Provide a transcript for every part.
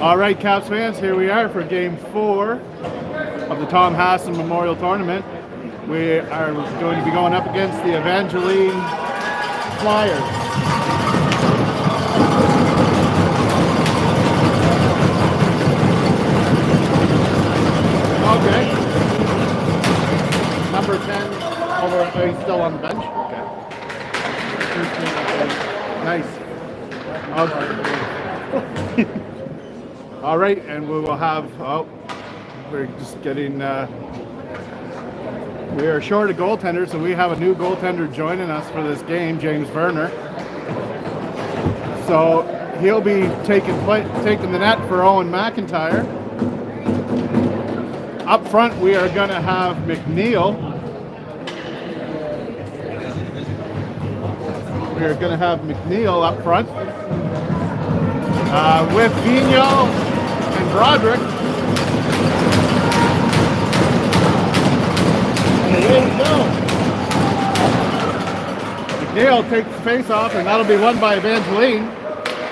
All right, Caps fans, here we are for Game 4 of the Tom Hassan Memorial Tournament. We are going to be going up against the Evangeline Flyers. Okay. Number 10 over, he's still on the bench. Okay. Nice. Okay. All right, and we will have, we're just getting, we are short a goaltender, so we have a new goaltender joining us for this game, James Werner. So he'll be taking the net for Owen McIntyre. Up front, we are going to have McNeil. We are going to have McNeil up front with Vigneault and Broderick. And there we go. McNeil takes the face off, and that'll be won by Evangeline.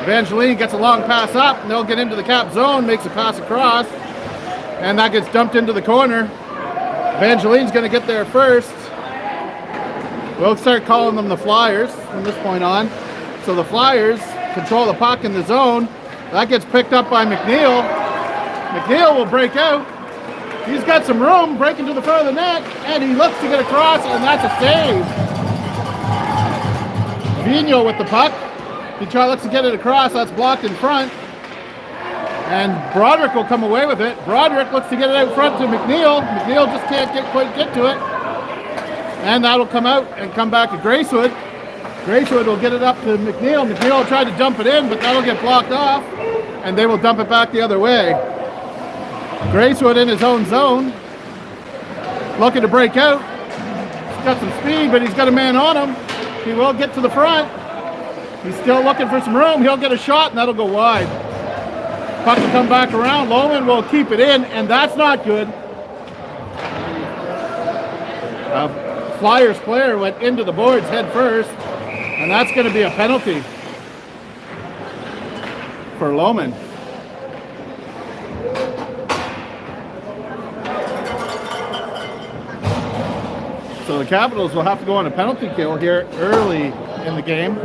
Evangeline gets a long pass up, and they'll get into the cap zone, makes a pass across, and that gets dumped into the corner. Evangeline's going to get there first. We'll start calling them the Flyers from this point on. So the Flyers control the puck in the zone. That gets picked up by McNeil. McNeil will break out. He's got some room, breaking to the front of the net, and he looks to get across, and that's a save. Vigneault with the puck. He looks to get it across. That's blocked in front. And Broderick will come away with it. Broderick looks to get it out front to McNeil. McNeil just can't quite get to it. And that'll come out and come back to Gracewood. Gracewood will get it up to McNeil. McNeil will try to dump it in, but that'll get blocked off. And they will dump it back the other way. Gracewood in his own zone. Looking to break out. He's got some speed, but he's got a man on him. He will get to the front. He's still looking for some room. He'll get a shot, and that'll go wide. Puck will come back around. Lohman will keep it in, and that's not good. Flyers player went into the boards head first, and that's going to be a penalty for Lohman. So the Capitals will have to go on a penalty kill here early in the game.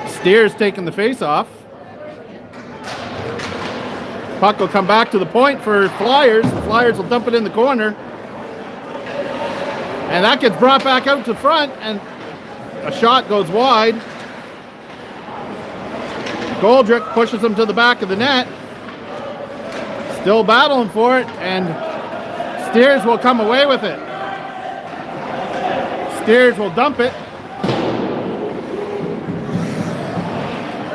Steers taking the face off. Puck will come back to the point for Flyers. The Flyers will dump it in the corner. And that gets brought back out to front, and a shot goes wide. Goldrick pushes him to the back of the net. Still battling for it, and Steers will come away with it. Steers will dump it.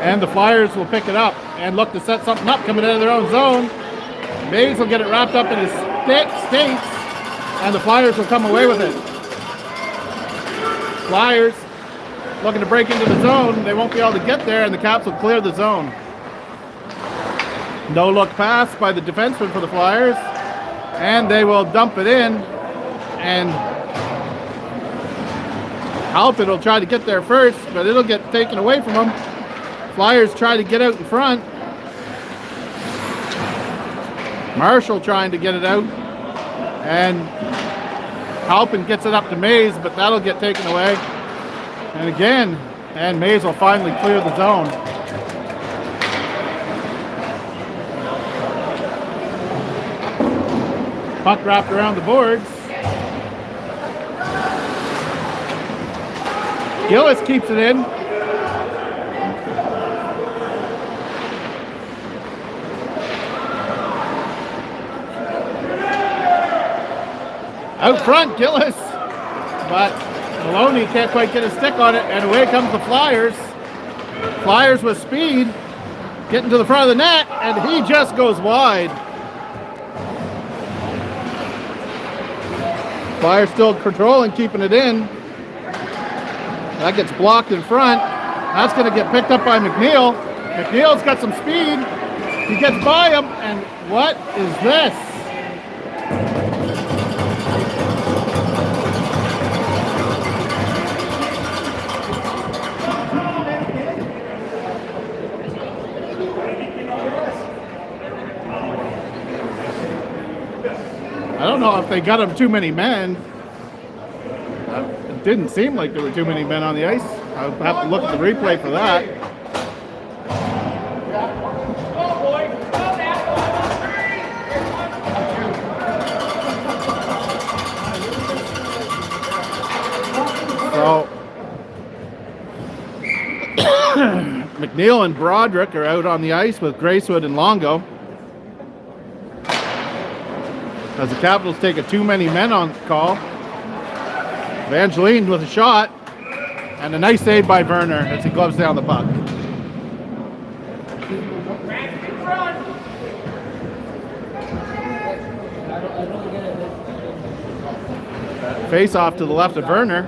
And the Flyers will pick it up and look to set something up coming out of their own zone. Mays will get it wrapped up in his skates, and the Flyers will come away with it. Flyers looking to break into the zone. They won't be able to get there, and the Caps will clear the zone. No look pass by the defenseman for the Flyers, and they will dump it in, and Halpin will try to get there first, but it'll get taken away from him. Flyers try to get out in front. Marshall trying to get it out, and Halpin gets it up to Mays, but that'll get taken away. And again, and Mays will finally clear the zone. Puck wrapped around the boards. Gillis keeps it in. Out front, Gillis, but Maloney can't quite get a stick on it, and away comes the Flyers. Flyers with speed, getting to the front of the net, and he just goes wide. Flyers still controlling, keeping it in. That gets blocked in front. That's going to get picked up by McNeil. McNeil's got some speed. He gets by him, and what is this? know if they got him too many men. It didn't seem like there were too many men on the ice. I'll have to look at the replay for that. So McNeil and Broderick are out on the ice with Gracewood and Longo, as the Capitals take a too many men on call. Evangeline with a shot, and a nice save by Werner as he gloves down the puck. Face off to the left of Werner.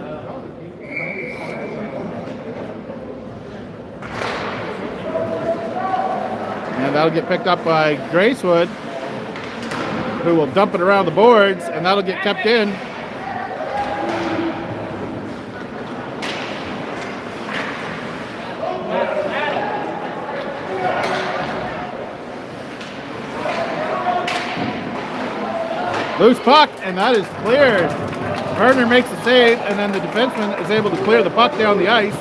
And that'll get picked up by Gracewood, who will dump it around the boards, and that'll get kept in. Loose puck, and that is cleared. Werner makes the save, and then the defenseman is able to clear the puck down the ice.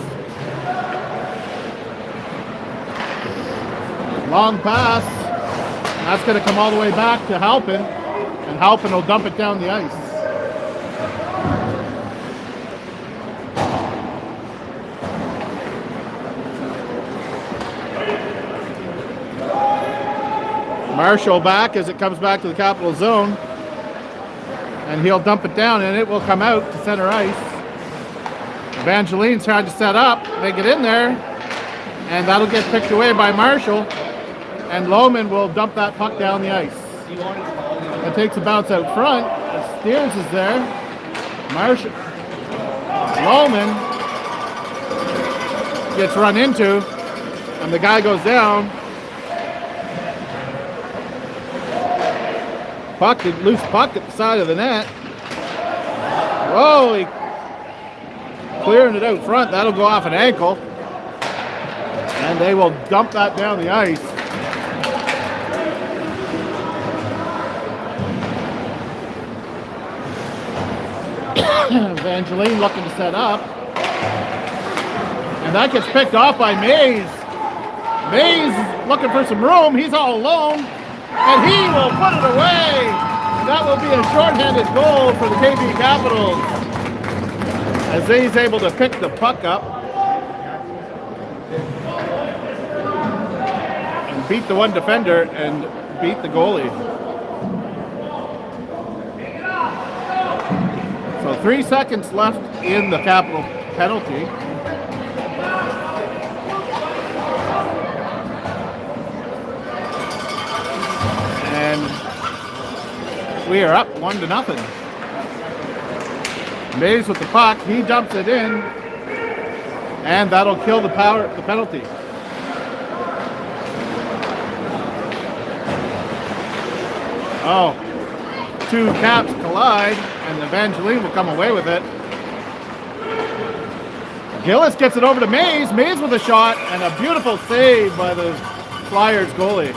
Long pass. And that's going to come all the way back to Halpin, and Halpin will dump it down the ice. Marshall back as it comes back to the Capital zone, and he'll dump it down, and it will come out to center ice. Evangeline's trying to set up. They get in there, and that'll get picked away by Marshall. And Lohman will dump that puck down the ice. It takes a bounce out front. Steers is there. Lohman gets run into, and the guy goes down. Loose puck at the side of the net. Whoa, clearing it out front. That'll go off an ankle. And they will dump that down the ice. Evangeline looking to set up, and that gets picked off by Mays. Mays looking for some room. He's all alone, and he will put it away. That will be a shorthanded goal for the KB Capitals, as he's able to pick the puck up and beat the one defender and beat the goalie. So 3 seconds left in the Capital penalty. And we are up 1-0. Mays with the puck, he dumps it in, and that'll kill the penalty. Oh, two Caps collide, and Evangeline will come away with it. Gillis gets it over to Mays. Mays with a shot, and a beautiful save by the Flyers goalie.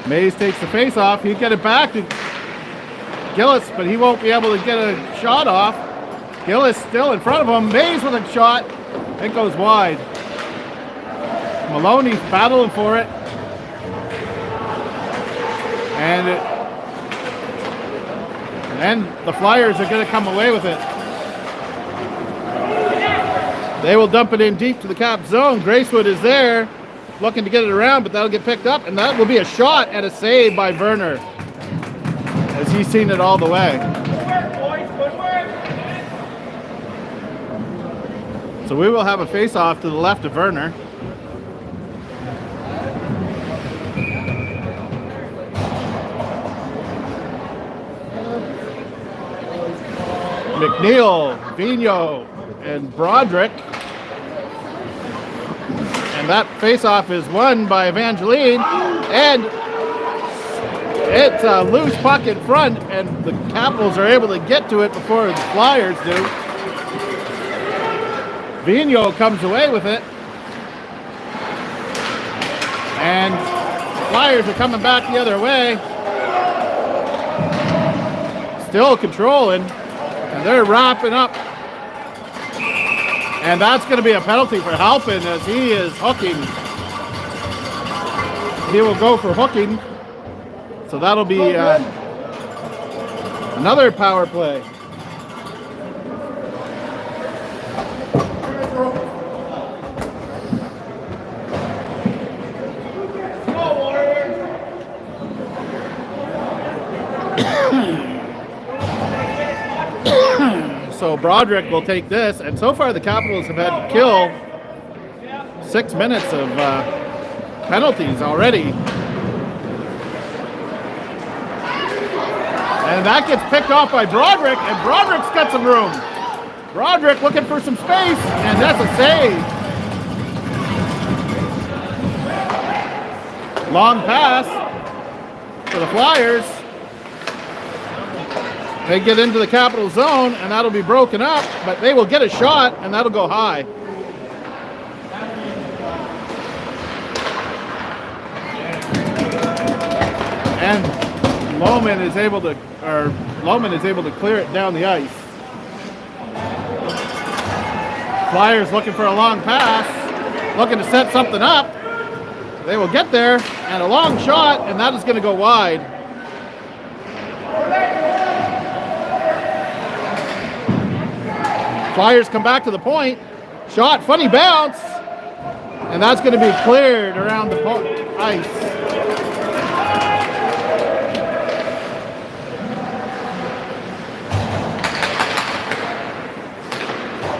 Mays takes the face off. He'd get it back to Gillis, but he won't be able to get a shot off. Gillis still in front of him. Mays with a shot. It goes wide. Maloney's battling for it. And the Flyers are going to come away with it. They will dump it in deep to the Cap zone. Gracewood is there, looking to get it around, but that'll get picked up, and that will be a shot and a save by Werner, as he's seen it all the way. So we will have a face-off to the left of Werner. McNeil, Vigneault, and Broderick. And that face-off is won by Evangeline, and It's a loose puck in front, and the Capitals are able to get to it before the Flyers do. Vigneault comes away with it. And the Flyers are coming back the other way. Still controlling. And they're wrapping up. And that's going to be a penalty for Halpin as he is hooking. He will go for hooking. So that'll be another power play. So Broderick will take this, and so far the Capitals have had to kill 6 minutes of penalties already. And that gets picked off by Broderick, and Broderick's got some room. Broderick looking for some space, and that's a save. Long pass for the Flyers. They get into the Capital zone, and that'll be broken up, but they will get a shot, and that'll go high. And Lohman is able to clear it down the ice. Flyers looking for a long pass, looking to set something up. They will get there, and a long shot, and that is going to go wide. Flyers come back to the point. Shot, funny bounce. And that's going to be cleared around the ice.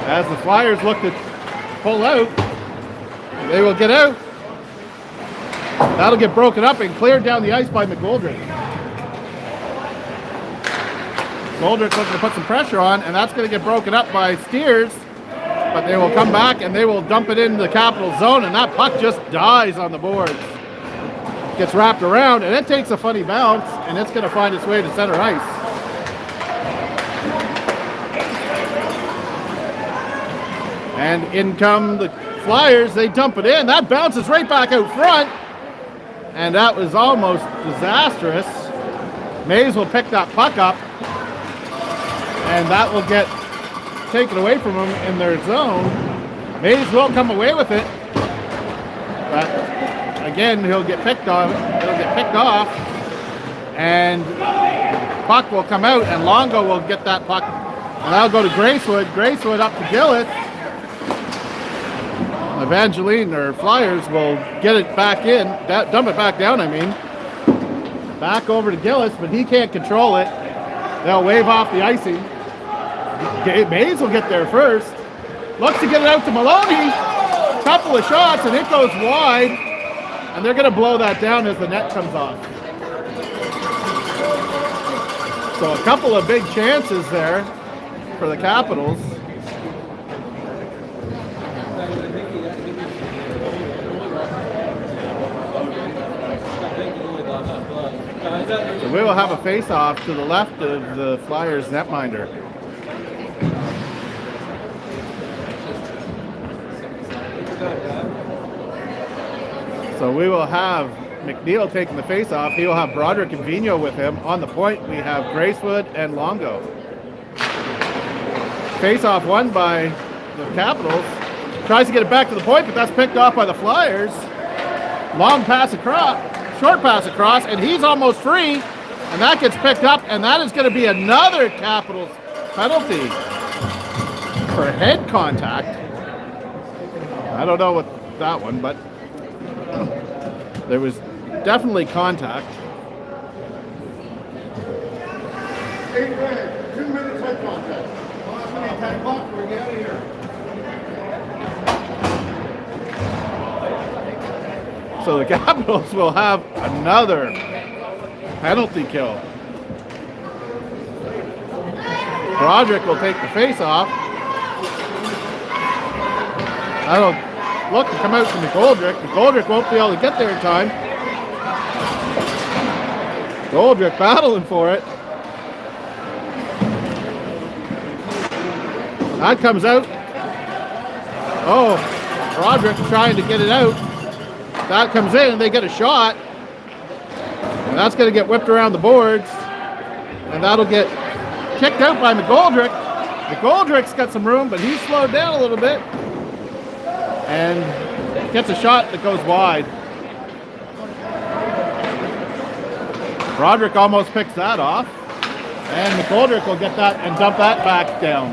As the Flyers look to pull out, they will get out. That'll get broken up and cleared down the ice by McGoldrick. Goldrick looking to put some pressure on, and that's going to get broken up by Steers, but they will come back and they will dump it into the Capital zone, and that puck just dies on the boards. Gets wrapped around, and it takes a funny bounce, and it's going to find its way to center ice. And in come the Flyers, they dump it in. That bounces right back out front, and that was almost disastrous. Mays will pick that puck up, and that will get taken away from them in their zone. Mays will come away with it, but again, he'll get picked off. It'll get picked off, and puck will come out, and Longo will get that puck, and that'll go to Gracewood. Gracewood up to Gillis. Evangeline, or Flyers, will get it back in, dump it back down, back over to Gillis, but he can't control it. They'll wave off the icing. Mays will get there first. Looks to get it out to Maloney. Couple of shots, and it goes wide. And they're going to blow that down as the net comes off. So a couple of big chances there for the Capitals. So we will have a face-off to the left of the Flyers netminder. So we will have McNeil taking the face-off. He will have Broderick and Vigneault with him. On the point, we have Gracewood and Longo. Face-off won by the Capitals. Tries to get it back to the point, but that's picked off by the Flyers. Long pass across. Short pass across, and he's almost free, and that gets picked up, and that is going to be another Capitals penalty for head contact. I don't know what that one, but there was definitely contact. 8 red, 2 minutes head contact. Last minute, 10 o'clock, we're getting out of here. So the Capitals will have another penalty kill. Broderick will take the face off. That'll look to come out from McGoldrick. McGoldrick won't be able to get there in time. Goldrick battling for it. That comes out. Oh, Broderick trying to get it out. That comes in and they get a shot. And that's going to get whipped around the boards. And that'll get kicked out by McGoldrick. McGoldrick's got some room, but he's slowed down a little bit. And gets a shot that goes wide. Broderick almost picks that off. And McGoldrick will get that and dump that back down.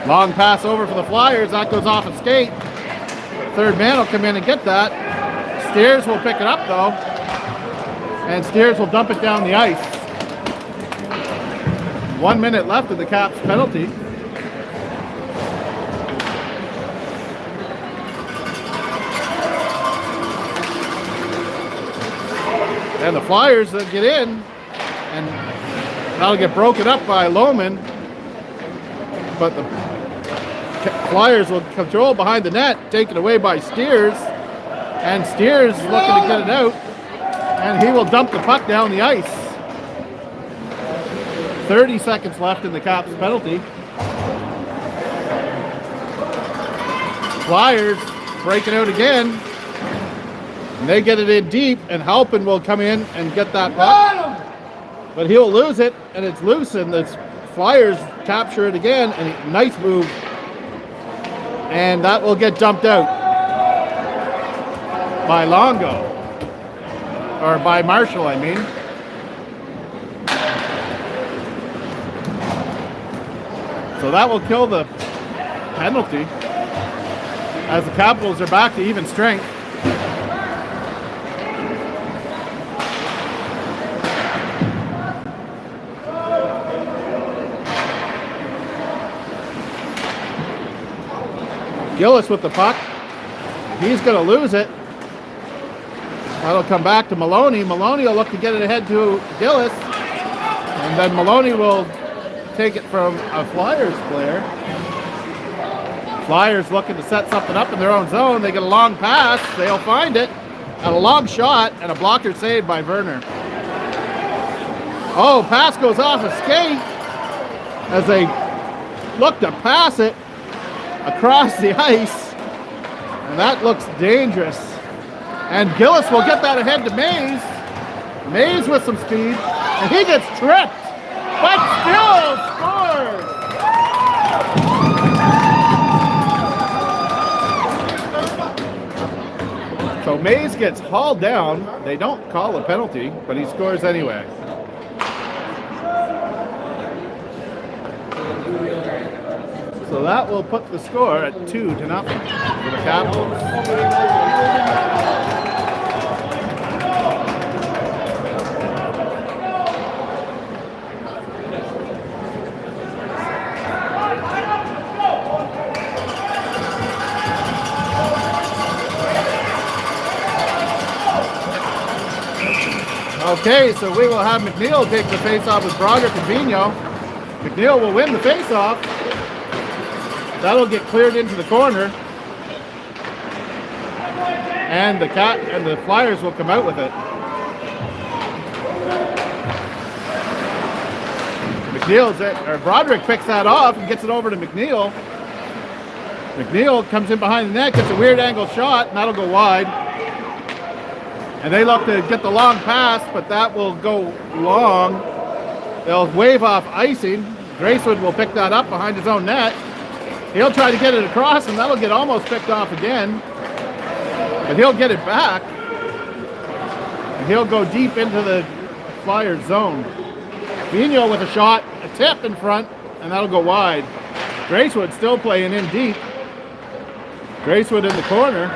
Long pass over for the Flyers. That goes off a skate. Third man will come in and get that. Steers will pick it up though. And Steers will dump it down the ice. 1 minute left of the Caps penalty. And the Flyers that get in, and that'll get broken up by Lohman. But the Flyers will control behind the net, taken away by Steers. And Steers looking to get it out. And he will dump the puck down the ice. 30 seconds left in the Caps penalty. Flyers breaking out again. And they get it in deep, and Halpin will come in and get that puck. But he'll lose it, and it's loose, and the Flyers capture it again, and nice move. And that will get dumped out by Longo. Or by Marshall, I mean. So that will kill the penalty, as the Capitals are back to even strength. Gillis with the puck. He's going to lose it. That'll come back to Maloney. Maloney will look to get it ahead to Gillis. And then Maloney will take it from a Flyers player. Flyers looking to set something up in their own zone. They get a long pass. They'll find it. And a long shot and a blocker saved by Werner. Oh, pass goes off a skate as they look to pass it across the ice, and that looks dangerous. And Gillis will get that ahead to Mays. Mays with some speed, and he gets tripped, but still scores. So Mays gets hauled down. They don't call a penalty, but he scores anyway. So that will put the score at 2-0 for the Capitals. Okay, so we will have McNeil take the face-off with Broderick and Vigneault. McNeil will win the face-off. That'll get cleared into the corner, and the Flyers will come out with it. Broderick picks that off and gets it over to McNeil. McNeil comes in behind the net, gets a weird angle shot, and that'll go wide. And they look to get the long pass, but that will go long. They'll wave off icing. Gracewood will pick that up behind his own net. He'll try to get it across, and that'll get almost picked off again. But he'll get it back. And he'll go deep into the Flyers zone. Vigneault with a shot, a tip in front, and that'll go wide. Gracewood still playing in deep. Gracewood in the corner.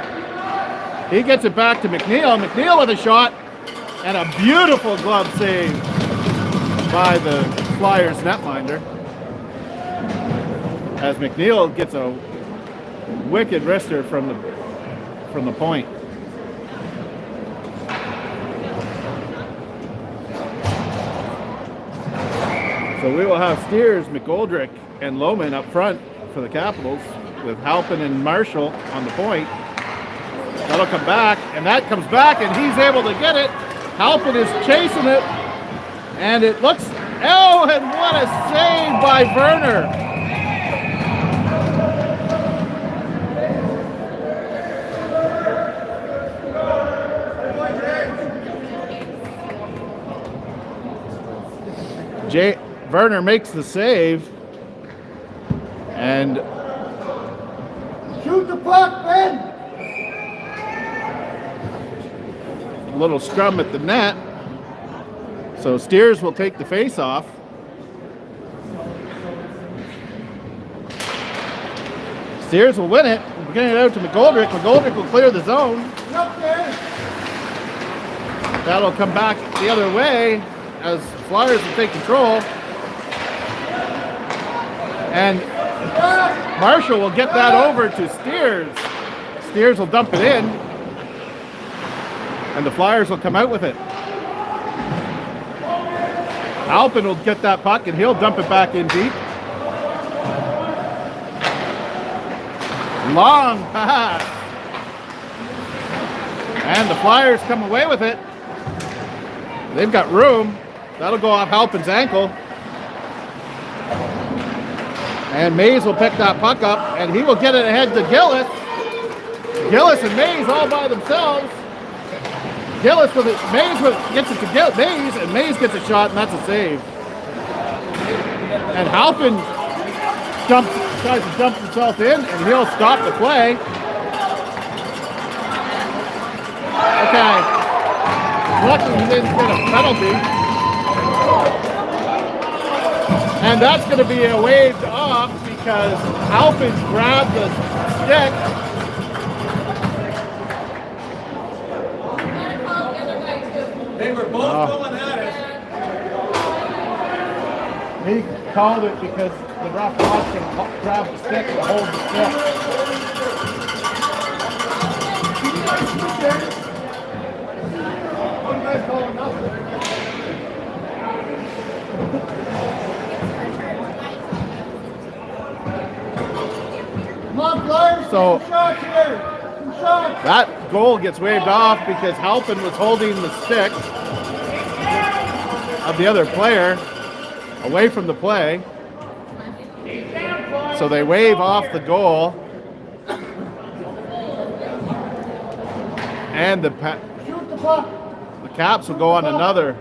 He gets it back to McNeil. McNeil with a shot, and a beautiful glove save by the Flyers netminder. As McNeil gets a wicked wrister from the point. So we will have Steers, McGoldrick, and Lohman up front for the Capitals, with Halpin and Marshall on the point. That'll come back, and that comes back, and he's able to get it. Halpin is chasing it, and it looks, oh, and what a save by Werner. Werner makes the save, and Shoot the puck, Ben! a little scrum at the net. So Steers will take the face off. Steers will win it. We're getting it out to McGoldrick. McGoldrick will clear the zone. Up there! That'll come back the other way as Flyers will take control. And Marshall will get that over to Steers. Steers will dump it in. And the Flyers will come out with it. Halpin will get that puck and he'll dump it back in deep. Long pass. And the Flyers come away with it. They've got room. That'll go off Halpin's ankle. And Mays will pick that puck up, and he will get it ahead to Gillis. Gillis and Mays all by themselves. Gillis with it, gets it to Mays, and Mays gets a shot, and that's a save. And Halpin tries to dump himself in, and he'll stop the play. Okay. Luckily, he didn't get a penalty. And that's going to be a waved off because Halpin grabbed the stick. They were both going at it. He called it because the ref watched him grab the stick and hold the stick. One guy's calling nothing. Come on, Flyers. So Some shots here. Some shots. that goal gets waved off because Halpin was holding the stick of the other player away from the play. So they wave off the goal. And Shoot the puck. the Caps will go on another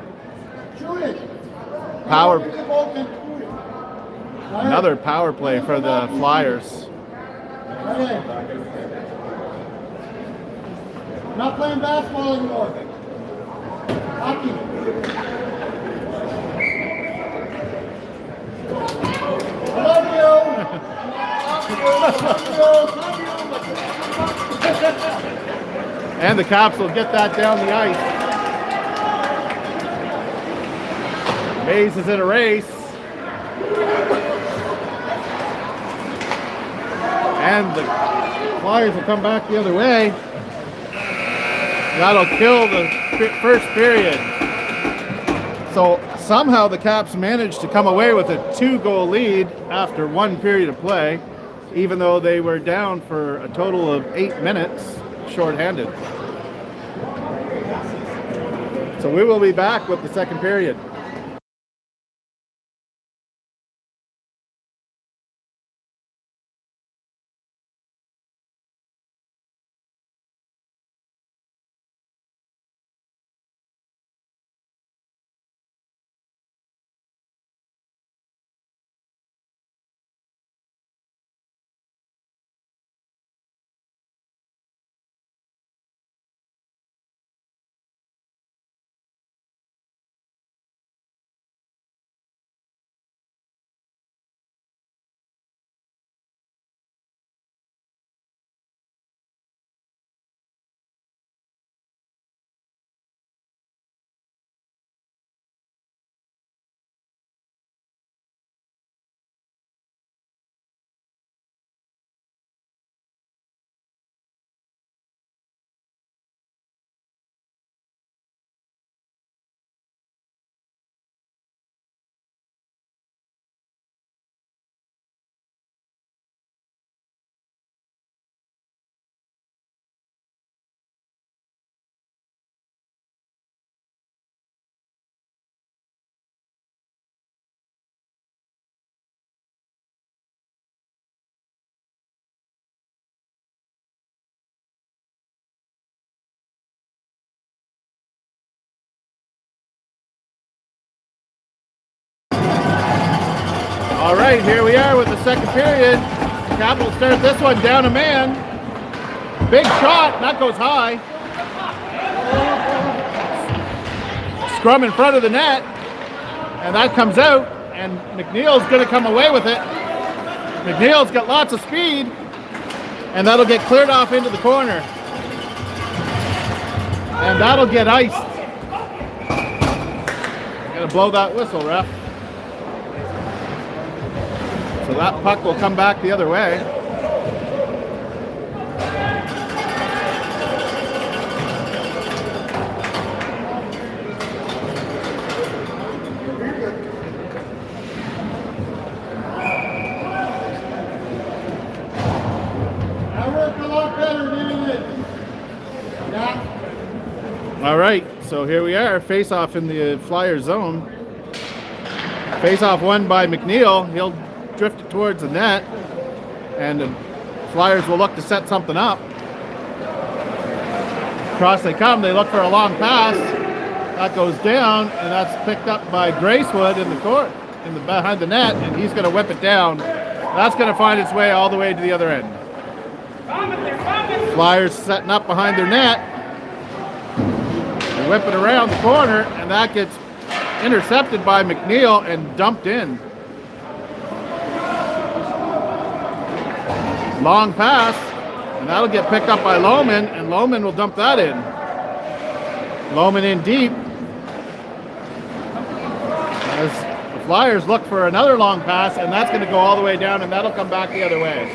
Shoot it. power Right another power play for the Flyers. in. Not playing basketball anymore. Hockey. I love you. And the Caps will get that down the ice. Mays is in a race. And the Flyers will come back the other way. That'll kill the first period. So somehow the Caps managed to come away with a 2-goal lead after one period of play, even though they were down for a total of 8 minutes shorthanded. So we will be back with the second period. All right, here we are with the second period. Capital start this one down a man. Big shot, that goes high. Scrum in front of the net, and that comes out, and McNeil's going to come away with it. McNeil's got lots of speed, and that'll get cleared off into the corner. And that'll get iced. Gotta blow that whistle, ref. So that puck will come back the other way. That worked a lot better, didn't it? Yeah. All right, so here we are, face-off in the Flyers zone. Face-off won by McNeil. He'll drift it towards the net, and the Flyers will look to set something up. Across they come. They look for a long pass. That goes down, and that's picked up by Gracewood in the court, behind the net, and he's going to whip it down. That's going to find its way all the way to the other end. Flyers setting up behind their net. They whip it around the corner, and that gets intercepted by McNeil and dumped in. Long pass, and that'll get picked up by Lohman, and Lohman will dump that in. Lohman in deep. As the Flyers look for another long pass, and that's going to go all the way down, and that'll come back the other way.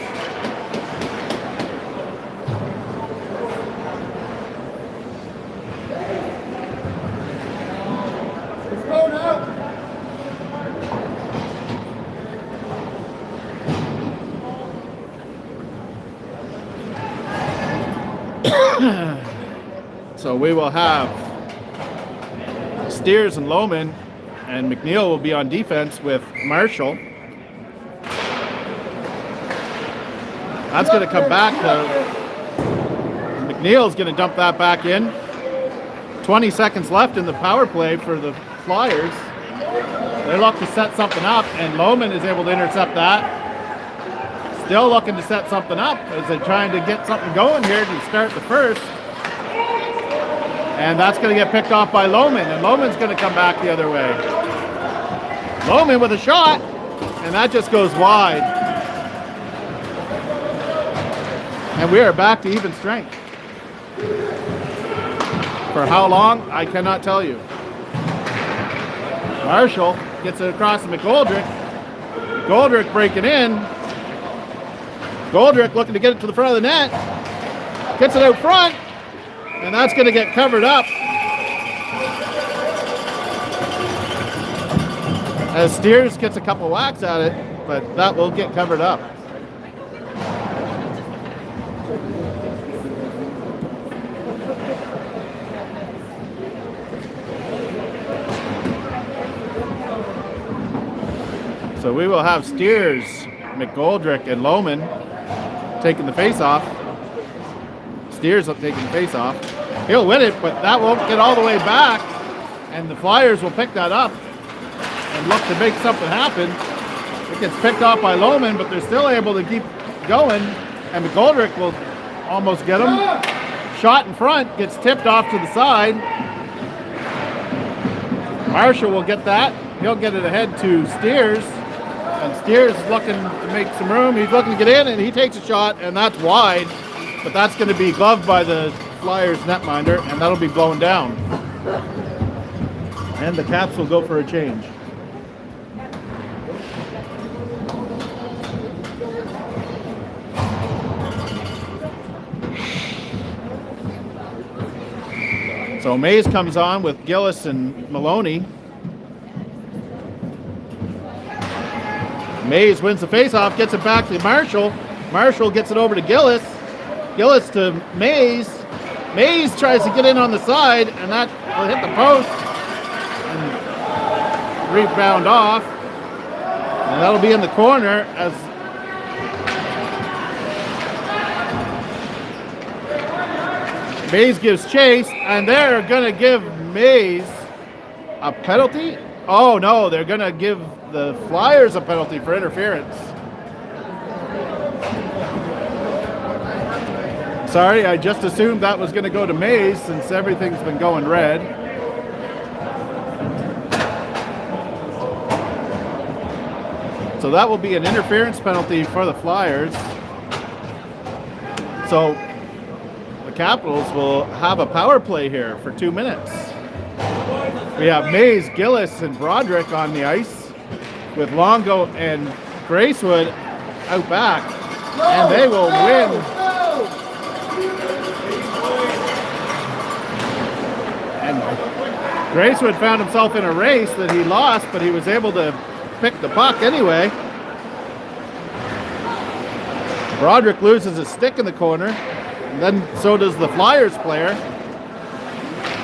So we will have Steers and Lohman, and McNeil will be on defense with Marshall. That's going to come back. McNeil's going to dump that back in. 20 seconds left in the power play for the Flyers. They look to set something up, and Lohman is able to intercept that. Still looking to set something up as they're trying to get something going here to start the first. And that's going to get picked off by Lohman, and Lohman's going to come back the other way. Lohman with a shot, and that just goes wide. And we are back to even strength. For how long, I cannot tell you. Marshall gets it across to McGoldrick. McGoldrick breaking in. Goldrick looking to get it to the front of the net. Gets it out front. And that's going to get covered up. As Steers gets a couple whacks at it, but that will get covered up. So we will have Steers, McGoldrick, and Lohman taking the face-off. Steers up taking the face-off. He'll win it, but that won't get all the way back, and the Flyers will pick that up and look to make something happen. It gets picked off by Lohman, but they're still able to keep going, and McGoldrick will almost get him. Shot in front, gets tipped off to the side. Marshall will get that. He'll get it ahead to Steers, and Steers is looking to make some room. He's looking to get in, and he takes a shot, and that's wide. But that's going to be gloved by the Flyers netminder, and that'll be blown down. And the Caps will go for a change. So Mays comes on with Gillis and Maloney. Mays wins the faceoff, gets it back to Marshall. Marshall gets it over to Gillis. Gillis to Mays. Mays tries to get in on the side, and that will hit the post and rebound off. And that'll be in the corner as Mays gives chase, and they're going to give Mays a penalty. Oh no, they're going to give the Flyers a penalty for interference. Sorry, I just assumed that was going to go to Mays since everything's been going red. So that will be an interference penalty for the Flyers. So the Capitals will have a power play here for 2 minutes. We have Mays, Gillis, and Broderick on the ice with Longo and Gracewood out back, and they will win. And Gracewood found himself in a race that he lost, but he was able to pick the puck anyway. Broderick loses his stick in the corner, and then so does the Flyers player.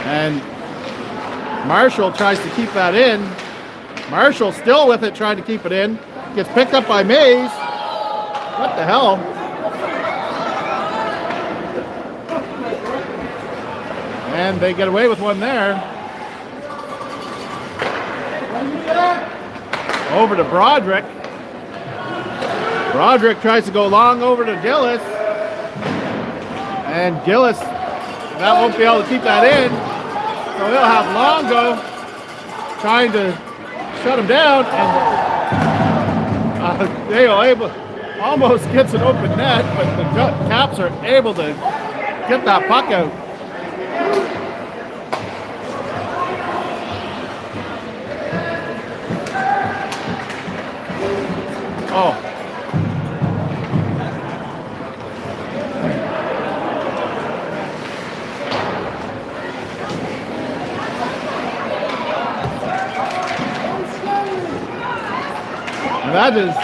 And Marshall tries to keep that in. Marshall still with it, trying to keep it in. Gets picked up by Mays. What the hell? And they get away with one there. Over to Broderick. Broderick tries to go long over to Gillis. And Gillis, that won't be able to keep that in. So he'll have Longo trying to shut him down. And they are able, almost gets an open net, but the Caps are able to get that puck out. Oh. And that is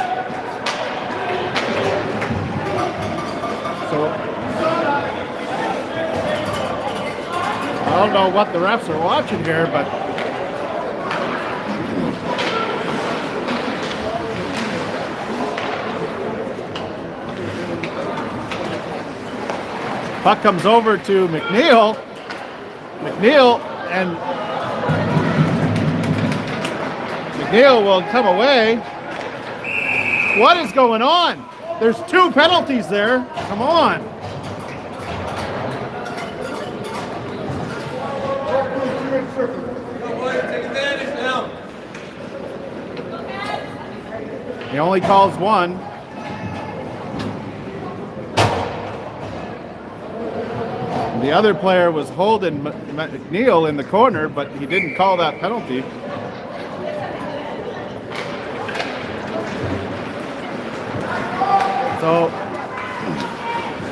so. I don't know what the refs are watching here, but puck comes over to McNeil. McNeil will come away. What is going on? There's 2 penalties there. Come on. Take advantage now. He only calls one. The other player was holding McNeil in the corner, but he didn't call that penalty. So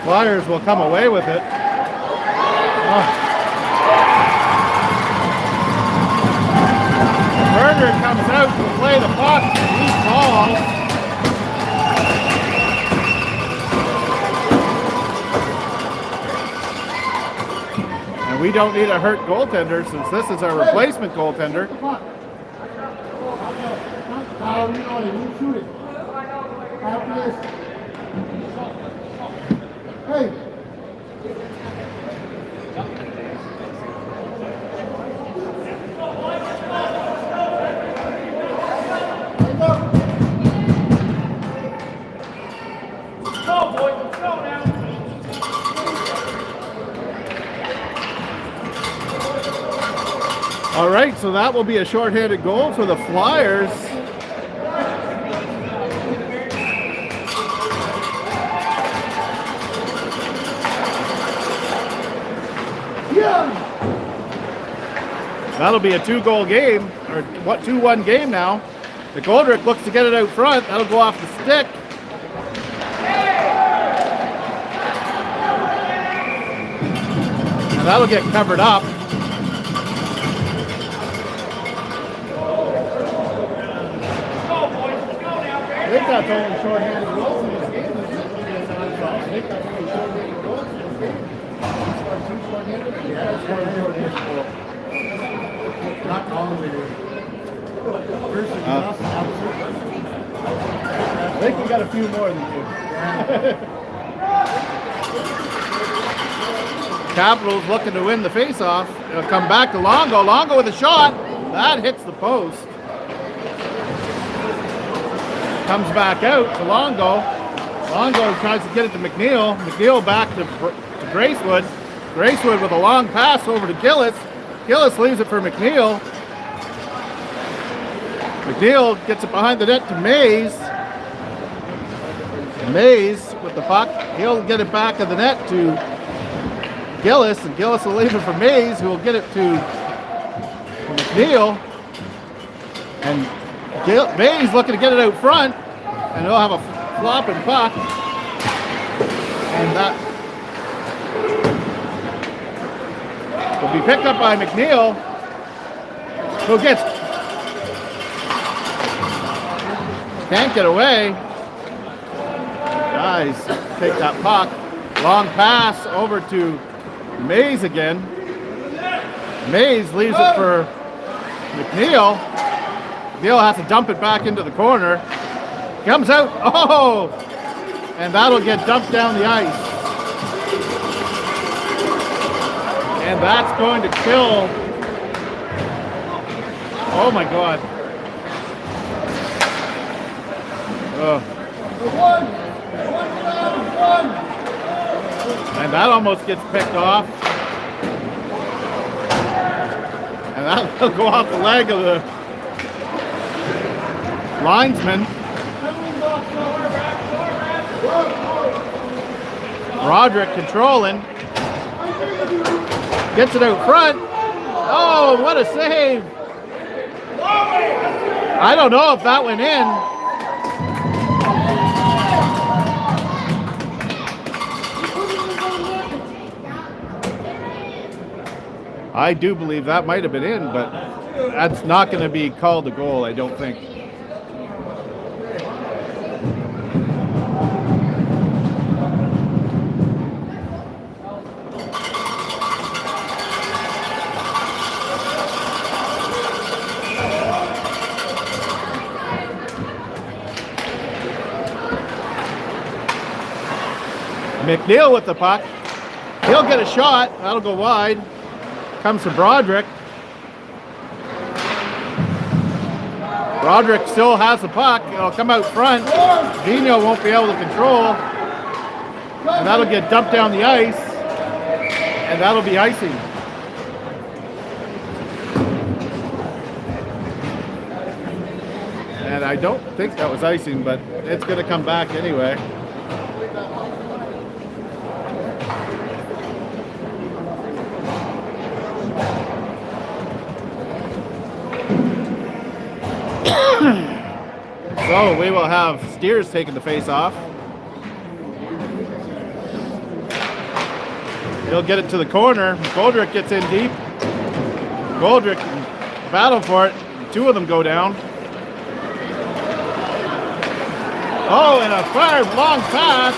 Flyers will come away with it. Berger comes out to play the puck. He falls. And we don't need a hurt goaltender since this is our replacement goaltender. Hey. All right, so that will be a shorthanded goal for the Flyers. That'll be a 2-goal game, or 2-1 game now. The Goldrick looks to get it out front. That'll go off the stick. And that'll get covered up. I think that's only short-handed goals in this game. I think that's only short-handed goals in this game. Two short-handed? Yeah, it's short-handed goal. Not all the way there. I think we got a few more than you. Capitals looking to win the face-off. It'll come back to Longo. Longo with a shot. That hits the post. Comes back out to Longo. Longo tries to get it to McNeil. McNeil back to Gracewood. Gracewood with a long pass over to Gillis. Gillis leaves it for McNeil. McNeil gets it behind the net to Mays. Mays with the puck. He'll get it back of the net to Gillis, and Gillis will leave it for Mays, who will get it to McNeil. And Mays looking to get it out front, and he'll have a flopping puck. And that will be picked up by McNeil, who can't get away. Guys, take that puck. Long pass over to Mays again. Mays leaves it for McNeil. McNeil has to dump it back into the corner. Comes out. Oh! And that'll get dumped down the ice. And that's going to kill. Oh my God. And that almost gets picked off. And that'll go off the leg of the linesman. Roderick controlling. Gets it out front. Oh, what a save. I don't know if that went in. I do believe that might have been in, but that's not going to be called a goal, I don't think. McNeil with the puck. He'll get a shot. That'll go wide. Comes to Broderick. Broderick still has the puck. It'll come out front. Vino won't be able to control. And that'll get dumped down the ice. And that'll be icing. And I don't think that was icing, but it's going to come back anyway. So we will have Steers taking the face off. He'll get it to the corner. Goldrick gets in deep. Goldrick battle for it. Two of them go down. Oh, and a fired long pass.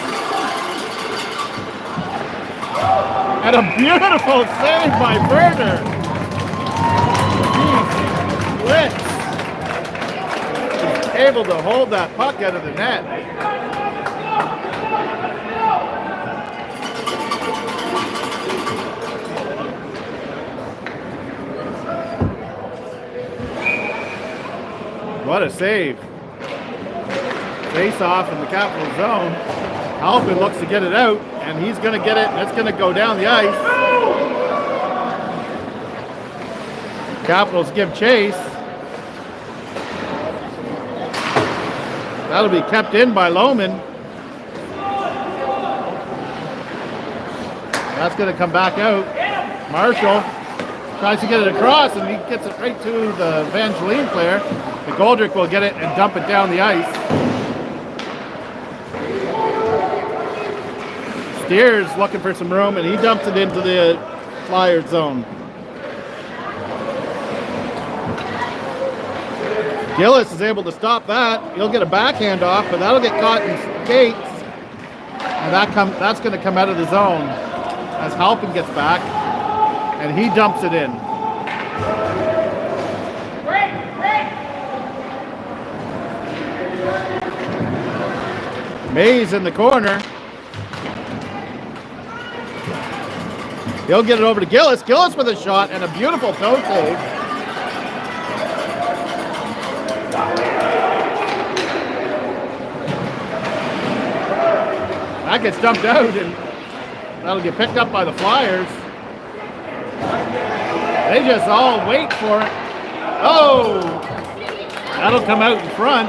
And a beautiful save by Werner. Blitz. Able to hold that puck out of the net. What a save. Face off in the capital zone. Halpin looks to get it out, and he's going to get it, and it's going to go down the ice. Capitals give chase. That'll be kept in by Lohman. That's going to come back out. Marshall tries to get it across, and he gets it right to the Evangeline player. The Goldrick will get it and dump it down the ice. Steers looking for some room, and he dumps it into the Flyers zone. Gillis is able to stop that. He'll get a backhand off, but that'll get caught in skates. And that's going to come out of the zone as Halpin gets back, and he dumps it in. Mays in the corner. He'll get it over to Gillis. Gillis with a shot and a beautiful toe save. That gets dumped out, and that'll get picked up by the Flyers. They just all wait for it. Oh! That'll come out in front.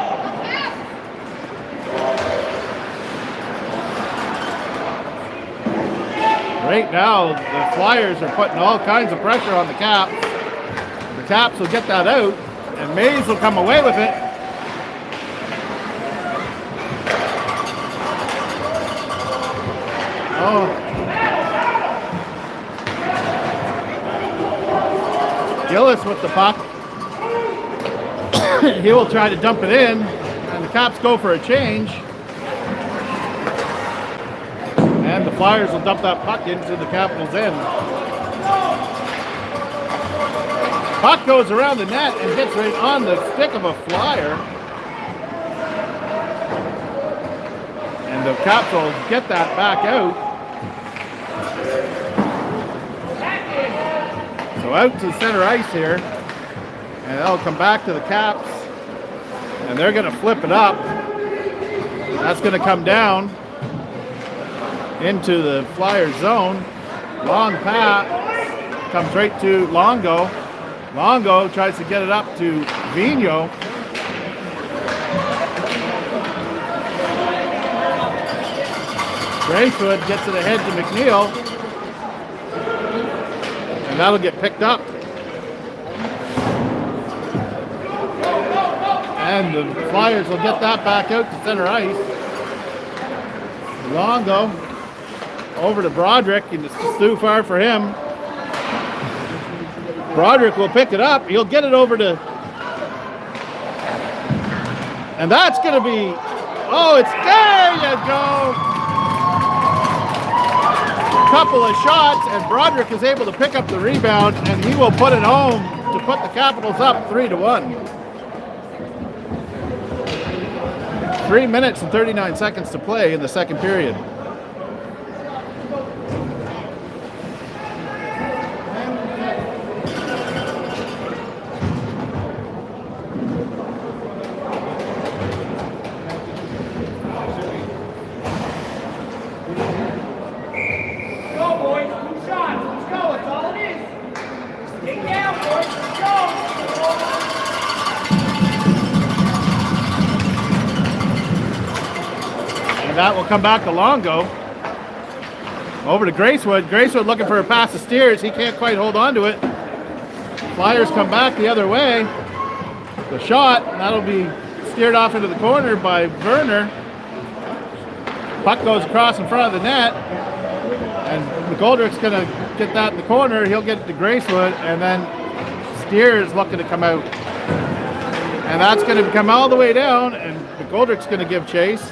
Right now, the Flyers are putting all kinds of pressure on the Caps. The Caps will get that out, and Mays will come away with it. Oh. Gillis with the puck. He will try to dump it in, and the Caps go for a change. And the Flyers will dump that puck into the Capitals' end. Puck goes around the net and hits right on the stick of a Flyer. And the Caps will get that back out. So out to center ice here. And that'll come back to the Caps. And they're going to flip it up. That's going to come down into the Flyers zone. Long pass comes right to Longo. Longo tries to get it up to Vigneault. Bracewood gets it ahead to McNeil. And that'll get picked up. And the Flyers will get that back out to center ice. Longo over to Broderick, and it's just too far for him. Broderick will pick it up. He'll get it over to... And that's going to be... Oh, it's... There you go! A couple of shots, and Broderick is able to pick up the rebound, and he will put it home to put the Capitals up 3-1. 3 minutes and 39 seconds to play in the second period. That will come back to Longo. Over to Gracewood. Gracewood looking for a pass to Steers. He can't quite hold on to it. Flyers come back the other way. The shot, that'll be steered off into the corner by Werner. Puck goes across in front of the net. And McGoldrick's going to get that in the corner. He'll get it to Gracewood. And then Steers looking to come out. And that's going to come all the way down. And McGoldrick's going to give chase.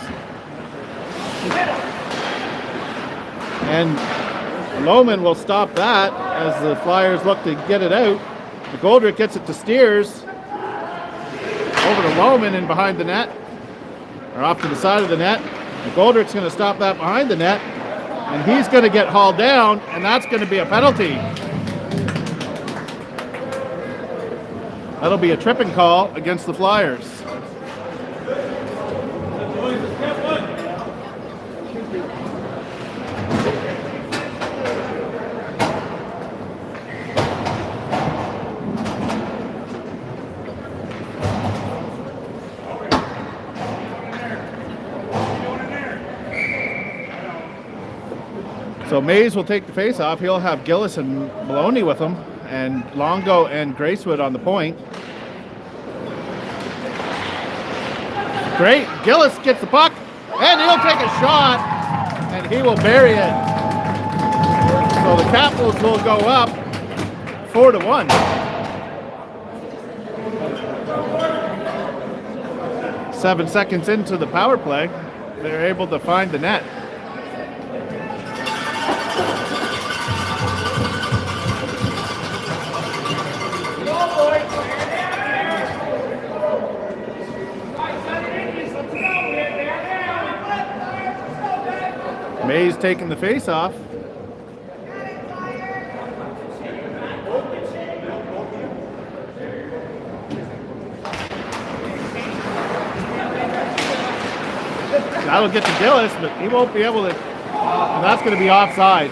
And Lohman will stop that as the Flyers look to get it out. McGoldrick gets it to Steers. Over to Lohman and behind the net. Or off to the side of the net. McGoldrick's going to stop that behind the net. And he's going to get hauled down, and that's going to be a penalty. That'll be a tripping call against the Flyers. So Mays will take the face-off. He'll have Gillis and Maloney with him, and Longo and Gracewood on the point. Great. Gillis gets the puck, and he'll take a shot, and he will bury it. So the Capitals will go up 4-1. 7 seconds into the power play, they're able to find the net. Mays taking the face off. That'll get to Gillis, but he won't be able to. And that's going to be offside.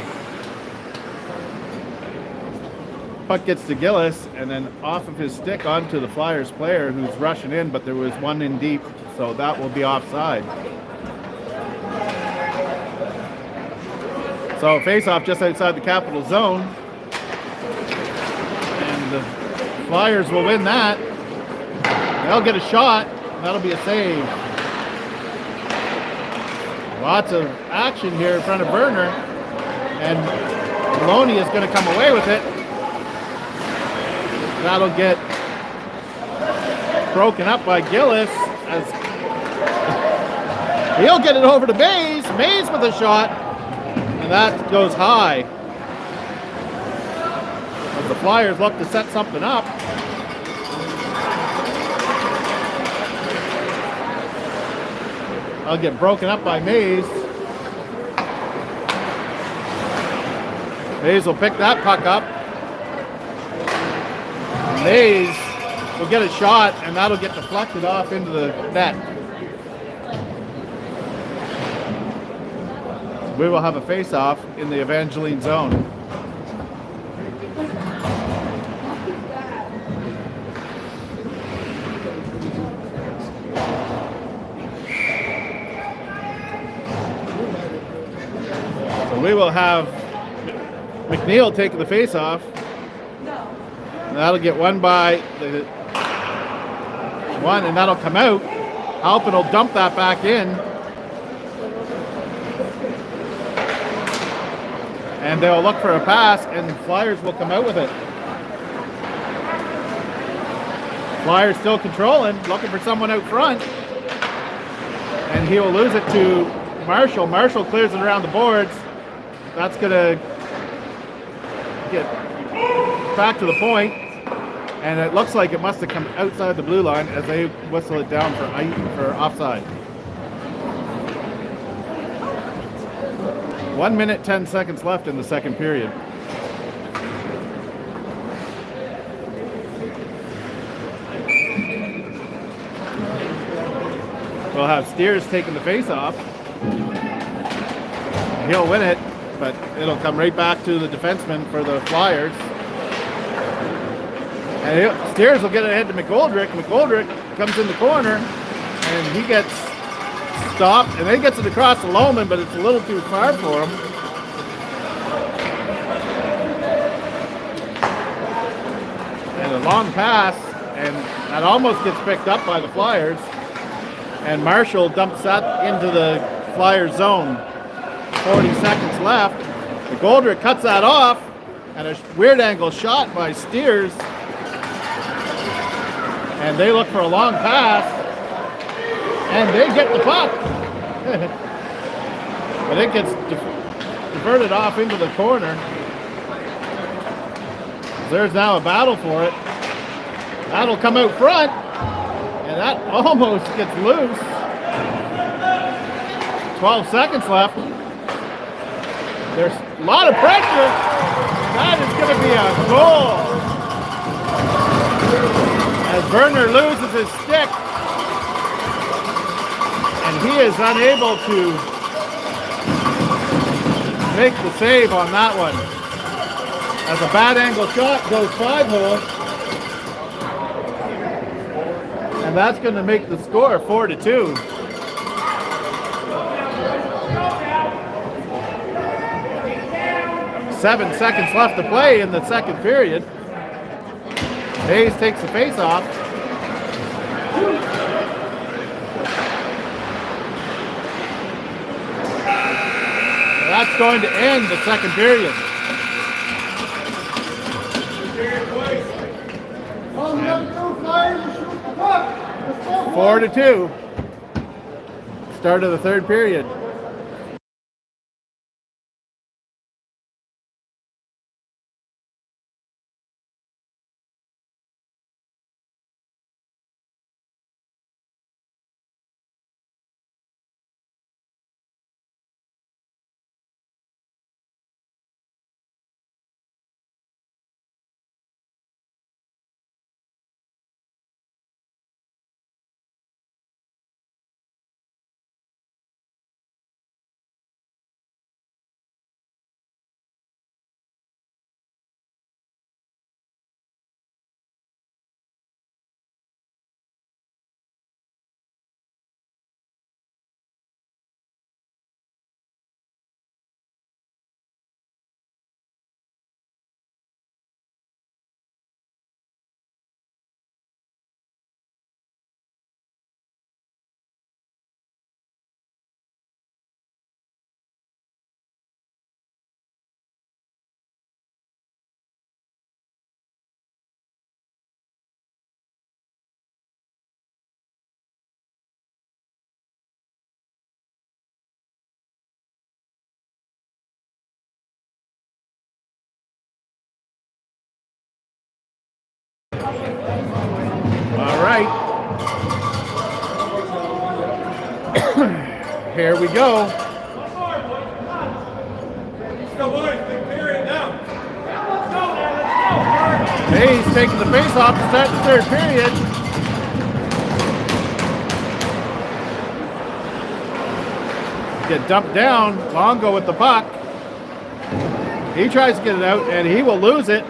Puck gets to Gillis, and then off of his stick onto the Flyers player who's rushing in, but there was one in deep, so that will be offside. So face-off just outside the Capital Zone. And the Flyers will win that. They'll get a shot. That'll be a save. Lots of action here in front of Werner. And Maloney is going to come away with it. That'll get broken up by Gillis. As he'll get it over to Mays. Mays with a shot. And that goes high. As the Flyers look to set something up. I'll get broken up by Mays. Mays will pick that puck up. Mays will get a shot, and that'll get deflected off into the net. We will have a face-off in the Evangeline zone. So we will have McNeil taking the face-off. And that'll get won by the one, and that'll come out. Halpin will dump that back in. And they'll look for a pass, and the Flyers will come out with it. Flyers still controlling, looking for someone out front. And he will lose it to Marshall. Marshall clears it around the boards. That's going to get back to the point. And it looks like it must have come outside the blue line as they whistle it down for offside. 1 minute, 10 seconds left in the second period. We'll have Steers taking the face off. He'll win it, but it'll come right back to the defenseman for the Flyers. And Steers will get it ahead to McGoldrick. McGoldrick comes in the corner, and he gets stopped, and then gets it across to Lohman, but it's a little too far for him. And a long pass, and that almost gets picked up by the Flyers. And Marshall dumps that into the Flyers zone. 40 seconds left. McGoldrick cuts that off, and a weird angle shot by Steers. And they look for a long pass, and they get the puck. But it gets diverted off into the corner. There's now a battle for it. That'll come out front, and that almost gets loose. 12 seconds left. There's a lot of pressure. That is going to be a goal. As Werner loses his stick, and he is unable to make the save on that one. As a bad angle shot goes 5-hole. And that's going to make the score 4-2. Seven seconds left to play in the second period. Hayes takes the face off. That's going to end the second period. 4-2. Start of the third period. here we go. Go, boys. Big period now. Mays taking the face off to start the third period. Get dumped down. Longo with the puck. He tries to get it out, and he will lose it.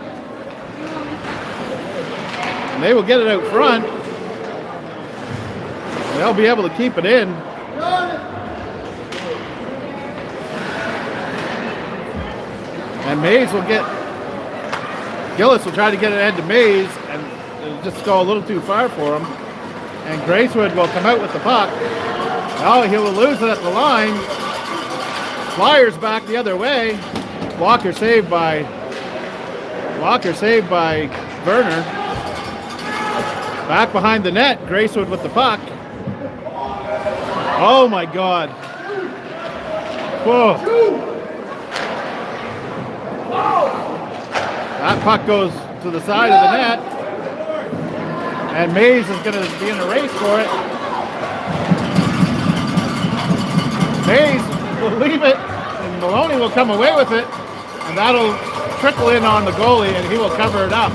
And they will get it out front. They'll be able to keep it in. And Mays will get... Gillis will try to get it ahead to Mays, and it'll just go a little too far for him. And Gracewood will come out with the puck. Oh, he will lose it at the line. Flyers back the other way. Walker saved by Werner. Back behind the net, Gracewood with the puck. Oh my God. Whoa. That puck goes to the side of the net. And Mays is going to be in a race for it. Mays will leave it, and Maloney will come away with it. And that'll trickle in on the goalie, and he will cover it up.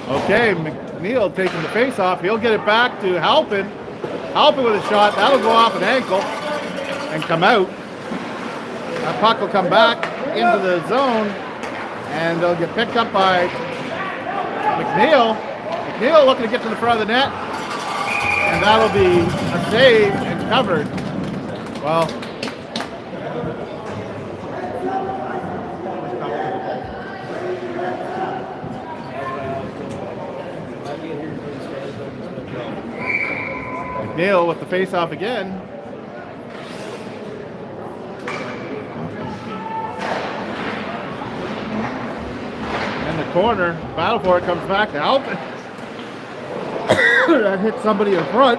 Okay, McNeil taking the face off. He'll get it back to Halpin. Halpin with a shot. That'll go off an ankle and come out. That puck will come back into the zone, and they'll get picked up by McNeil. McNeil looking to get to the front of the net, and that'll be a save and covered. Well, McNeil with the face-off again. In the corner, battle for it comes back to Halpin. That hits somebody in front.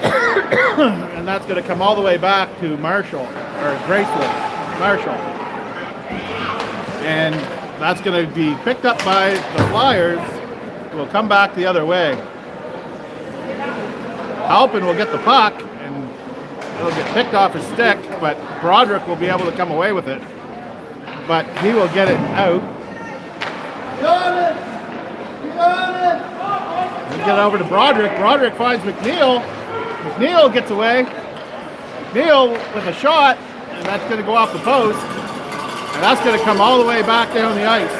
And that's going to come all the way back to Marshall, or Gracewood. Marshall. And that's going to be picked up by the Flyers, who will come back the other way. Halpin will get the puck, and it'll get picked off his stick, but Broderick will be able to come away with it. But he will get it out. Got it! Got it! We'll get over to Broderick. Broderick finds McNeil. McNeil gets away. McNeil with a shot, and that's going to go off the post. And that's going to come all the way back down the ice.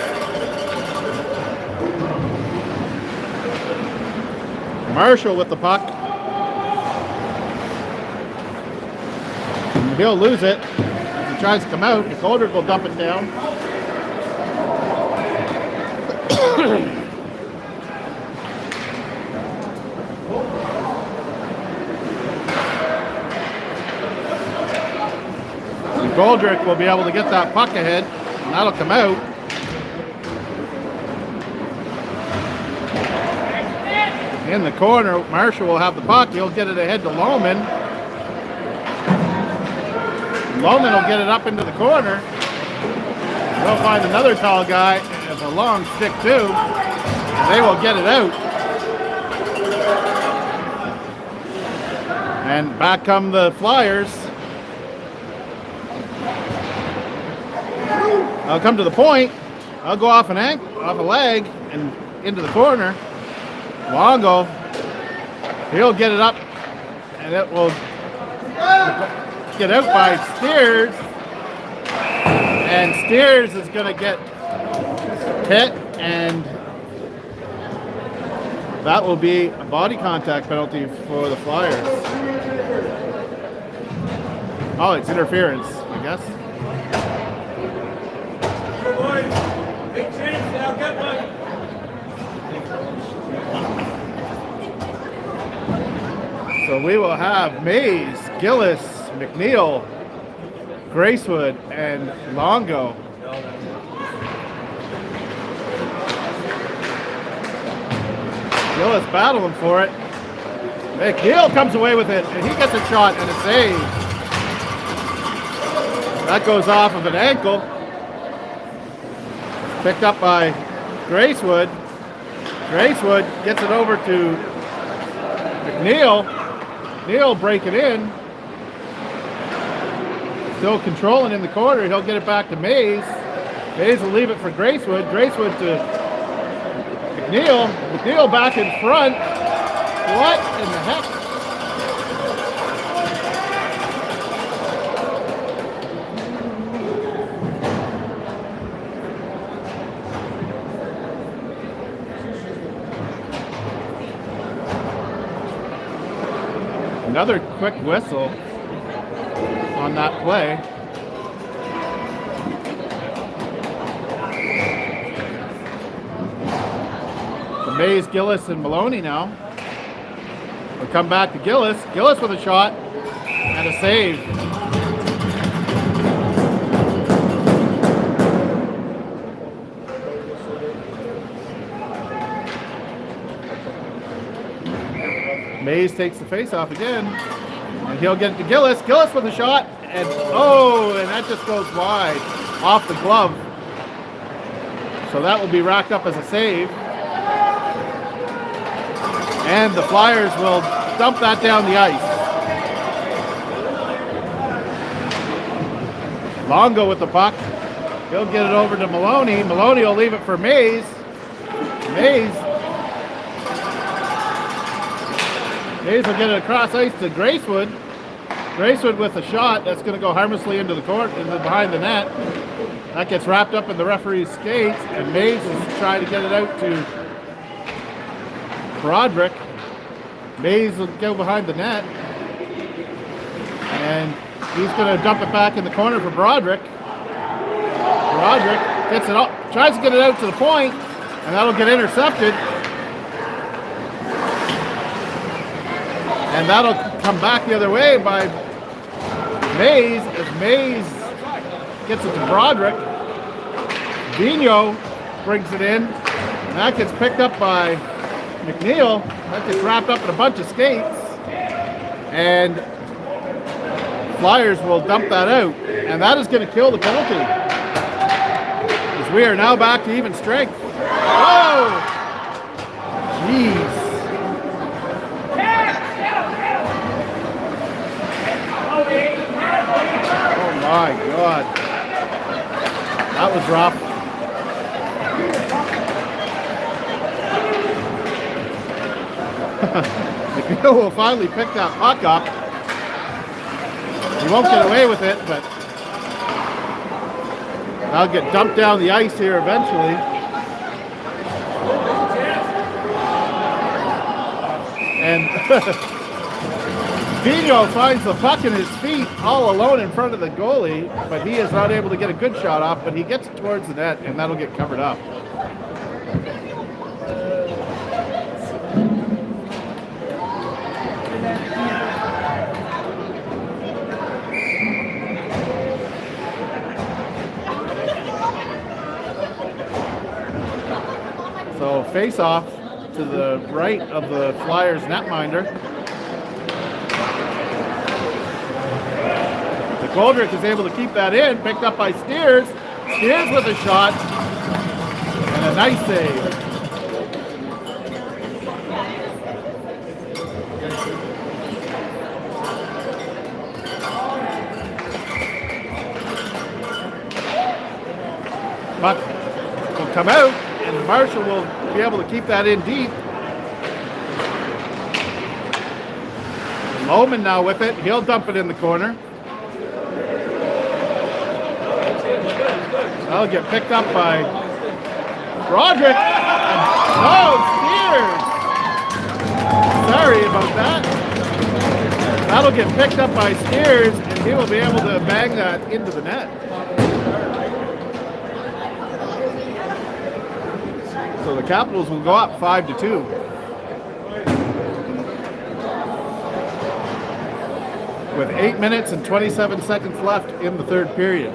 Marshall with the puck. He'll lose it. As he tries to come out, Goldrick will dump it down. Goldrick will be able to get that puck ahead, and that'll come out. In the corner, Marshall will have the puck. He'll get it ahead to Lohman. Lohman will get it up into the corner. They'll find another tall guy with a long stick too. And they will get it out. And back come the Flyers. I'll come to the point. I'll go off a leg and into the corner. Longo. He'll get it up, and it will get out by Steers. And Steers is going to get hit, and that will be a body contact penalty for the Flyers. Oh, it's interference, I guess. Boys, big chance now. Get one. So we will have Mays, Gillis, McNeil, Gracewood, and Longo. Gillis battling for it. McNeil comes away with it, and he gets a shot and a save. That goes off of an ankle. Picked up by Gracewood. Gracewood gets it over to McNeil. McNeil breaking in. Still controlling in the corner. He'll get it back to Mays. Mays will leave it for Gracewood. Gracewood to McNeil. McNeil back in front. What in the heck? Another quick whistle on that play. So Mays, Gillis, and Maloney now. We'll come back to Gillis. Gillis with a shot and a save. Mays takes the face off again, and he'll get it to Gillis. Gillis with a shot, and that just goes wide off the glove. So that will be racked up as a save. And the Flyers will dump that down the ice. Longo with the puck. He'll get it over to Maloney. Maloney will leave it for Mays. Mays will get it across ice to Gracewood. Gracewood with a shot that's going to go harmlessly into the court, behind the net. That gets wrapped up in the referee's skates, and Mays is trying to get it out to Broderick. Mays will go behind the net, and he's going to dump it back in the corner for Broderick. Broderick gets it up, tries to get it out to the point, and that'll get intercepted. And that'll come back the other way by Mays, as Mays gets it to Broderick. Vino brings it in, and that gets picked up by McNeil. That gets wrapped up in a bunch of skates, and Flyers will dump that out, and that is going to kill the penalty, as we are now back to even strength. Oh, jeez. Oh my God, that was rough. McNeil will finally pick that puck up. He won't get away with it, but that'll get dumped down the ice here eventually. And Vino finds the puck in his feet all alone in front of the goalie, but he is not able to get a good shot off, but he gets it towards the net, and that'll get covered up. So face off to the right of the Flyers netminder. Goldrick is able to keep that in, picked up by Steers. Steers with a shot, and a nice save. Puck will come out, and Marshall will be able to keep that in deep. Lohman now with it. He'll dump it in the corner. That'll get picked up by Broderick. Oh, Steers! Sorry about that. That'll get picked up by Steers, and he will be able to bang that into the net. So the Capitals will go up 5-2. With 8 minutes and 27 seconds left in the third period.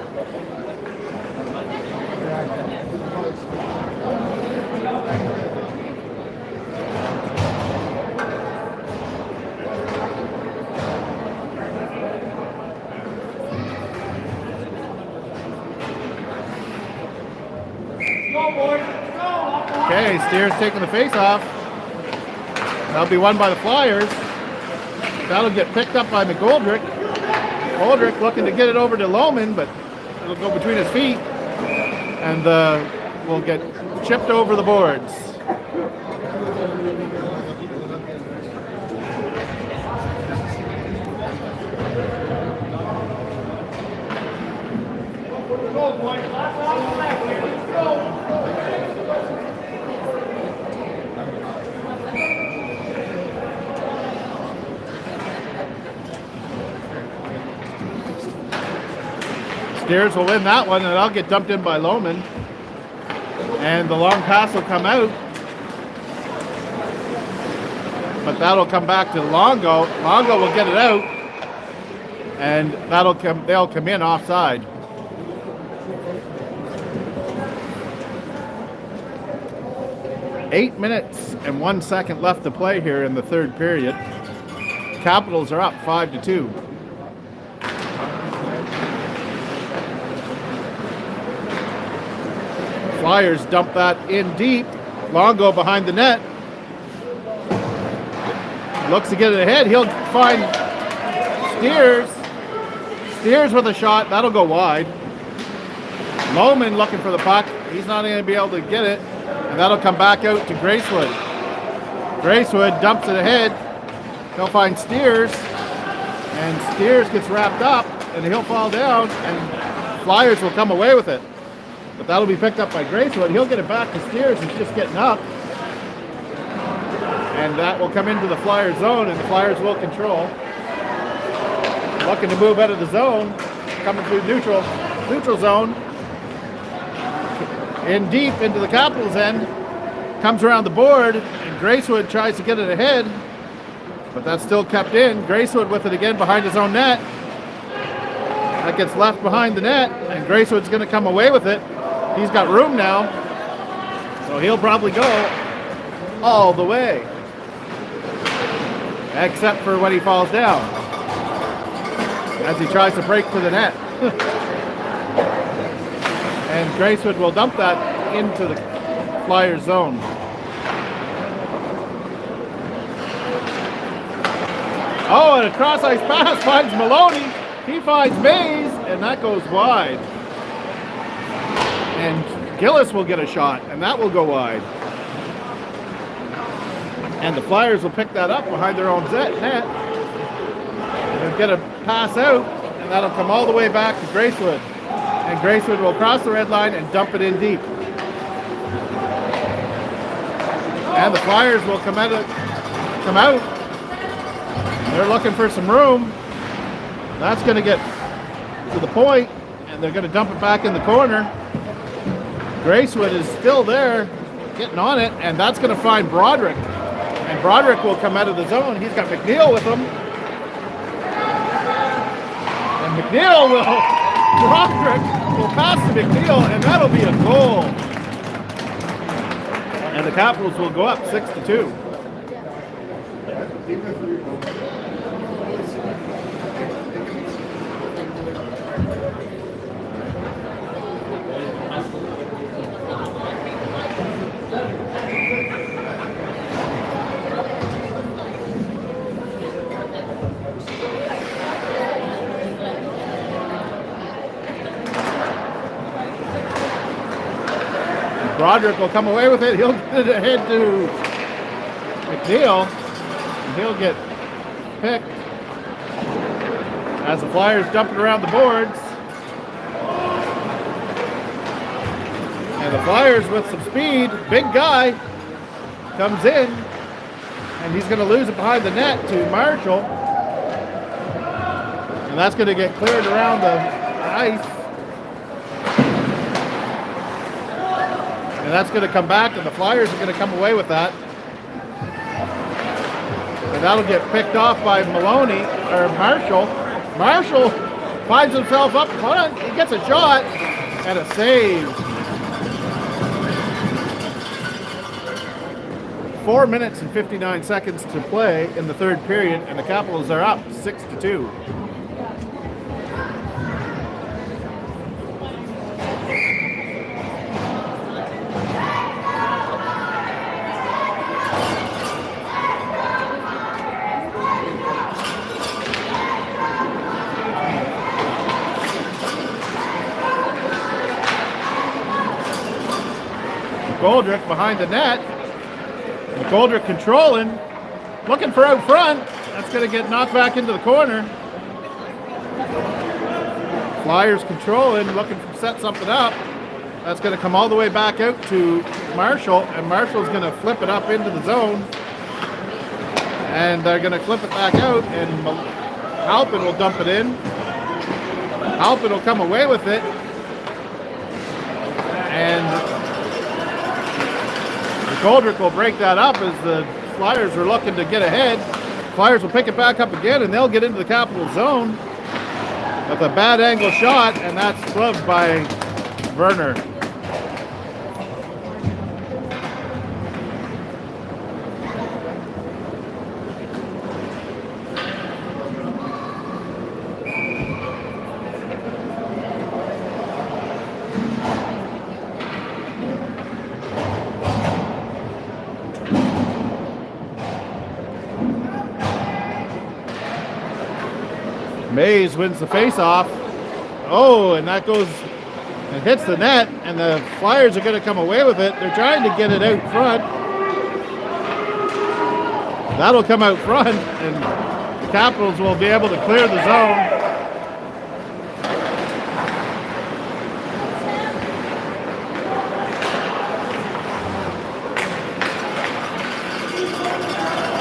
boys. Let's go. Okay, Steers taking the face off. That'll be won by the Flyers. That'll get picked up by McGoldrick. Goldrick looking to get it over to Lohman, but it'll go between his feet and will get chipped over the boards. Go, boys. Last off the left here. Let's go. Steers will win that one, and that'll get dumped in by Lohman. And the long pass will come out. But that'll come back to Longo. Longo will get it out. And they'll come in offside. Eight minutes and 1 second left to play here in the third period. Capitals are up 5-2. Flyers dump that in deep. Longo behind the net. Looks to get it ahead. He'll find Steers. Steers with a shot. That'll go wide. Lohman looking for the puck. He's not going to be able to get it. And that'll come back out to Gracewood. Gracewood dumps it ahead. He'll find Steers. And Steers gets wrapped up. And he'll fall down. And Flyers will come away with it. But that'll be picked up by Gracewood. He'll get it back to Steers. He's just getting up. And that will come into the Flyers zone, and the Flyers will control. Looking to move out of the zone. Coming through neutral zone. In deep into the Capitals end. Comes around the board, and Gracewood tries to get it ahead. But that's still kept in. Gracewood with it again behind his own net. That gets left behind the net, and Gracewood's going to come away with it. He's got room now, so he'll probably go all the way, except for when he falls down, as he tries to break to the net. And Gracewood will dump that into the Flyers zone. Oh, and a cross-ice pass finds Maloney. He finds Mays, and that goes wide. And Gillis will get a shot, and that will go wide. And the Flyers will pick that up behind their own net. They'll get a pass out, and that'll come all the way back to Gracewood. And Gracewood will cross the red line and dump it in deep. And the Flyers will come out. They're looking for some room. That's going to get to the point, and they're going to dump it back in the corner. Gracewood is still there, getting on it, and that's going to find Broderick. And Broderick will come out of the zone. He's got McNeil with him. And Broderick will pass to McNeil, and that'll be a goal. And the Capitals will go up 6-2. Broderick will come away with it. He'll get it ahead to McNeil. And he'll get picked as the Flyers dump it around the boards. And the Flyers with some speed. Big guy comes in. And he's going to lose it behind the net to Marshall. And that's going to get cleared around the ice. And that's going to come back, and the Flyers are going to come away with that. And that'll get picked off by Marshall. Marshall finds himself up front. He gets a shot and a save. 4 minutes and 59 seconds to play in the third period, and the Capitals are up 6-2. McGoldrick behind the net. McGoldrick controlling, looking for out front. That's going to get knocked back into the corner. Flyers controlling, looking to set something up. That's going to come all the way back out to Marshall, and Marshall's going to flip it up into the zone. And they're going to flip it back out, and Halpin will dump it in. Halpin will come away with it. And Goldrick will break that up as the Flyers are looking to get ahead. Flyers will pick it back up again, and they'll get into the Capital zone with a bad angle shot, and that's gloved by Werner. Mays wins the face-off. Oh, and that goes and hits the net, and the Flyers are going to come away with it. They're trying to get it out front. That'll come out front, and the Capitals will be able to clear the zone.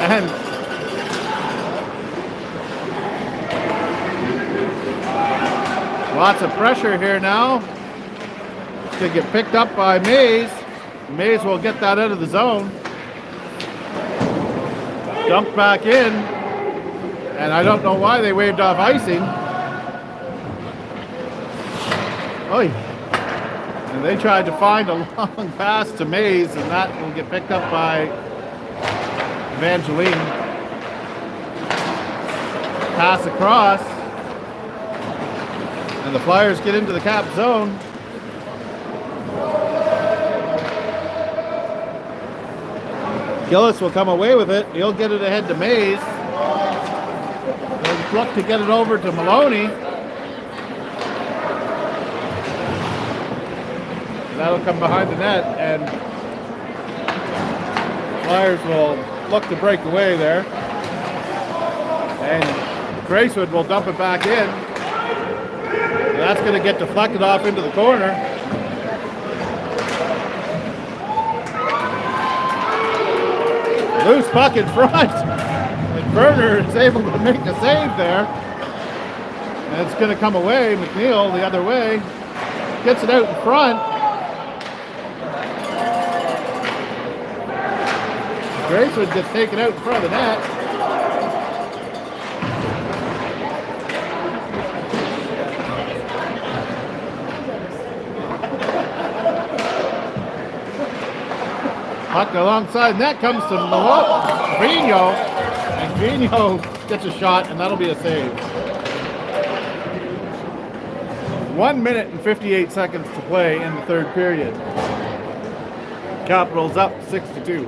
And lots of pressure here now. It's going to get picked up by Mays. Mays will get that out of the zone. Dumped back in. And I don't know why they waved off icing. Oy. And they tried to find a long pass to Mays, and that will get picked up by Evangeline. Pass across. And the Flyers get into the Cap zone. Gillis will come away with it. He'll get it ahead to Mays. They'll look to get it over to Maloney. That'll come behind the net, and Flyers will look to break away there. And Gracewood will dump it back in. That's going to get deflected off into the corner. Loose puck in front. And Werner is able to make the save there. And it's going to come away. McNeil the other way. Gets it out in front. Gracewood gets taken out in front of the net. Puck alongside net comes to Vino, and Vino gets a shot, and that'll be a save. 1 minute and 58 seconds to play in the third period. Capitals up 6-2.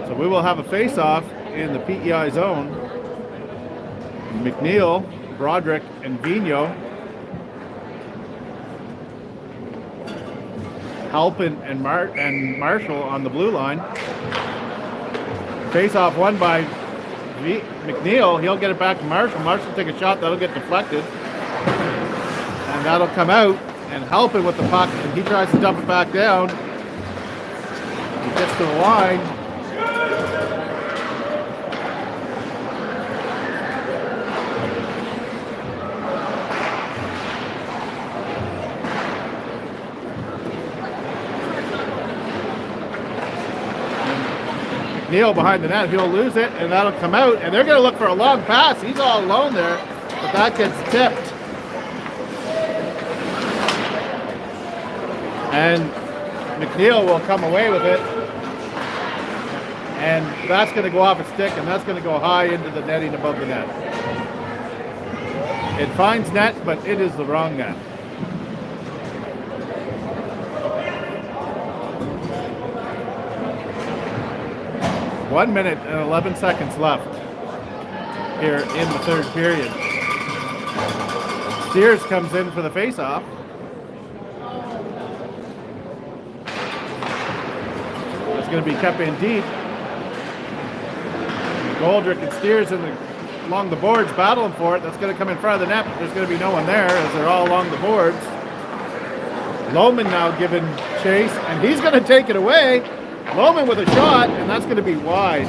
So we will have a face-off in the PEI zone. McNeil, Broderick, and Vigneault. Halpin and Marshall on the blue line. Face-off won by McNeil. He'll get it back to Marshall. Marshall will take a shot. That'll get deflected. And that'll come out. And Halpin with the puck. And he tries to dump it back down. He gets to the line. McNeil behind the net, he'll lose it, and that'll come out, and they're going to look for a long pass. He's all alone there, but that gets tipped. And McNeil will come away with it, and that's going to go off a stick, and that's going to go high into the netting above the net. It finds net, but it is the wrong net. .1 minute and 11 seconds left. here in the third period. Steers comes in for the face-off. It's going to be kept in deep. Goldrick and Steers along the boards battling for it. That's going to come in front of the net, but there's going to be no one there as they're all along the boards. Lohman now giving chase, and he's going to take it away. Lohman with a shot, and that's going to be wide.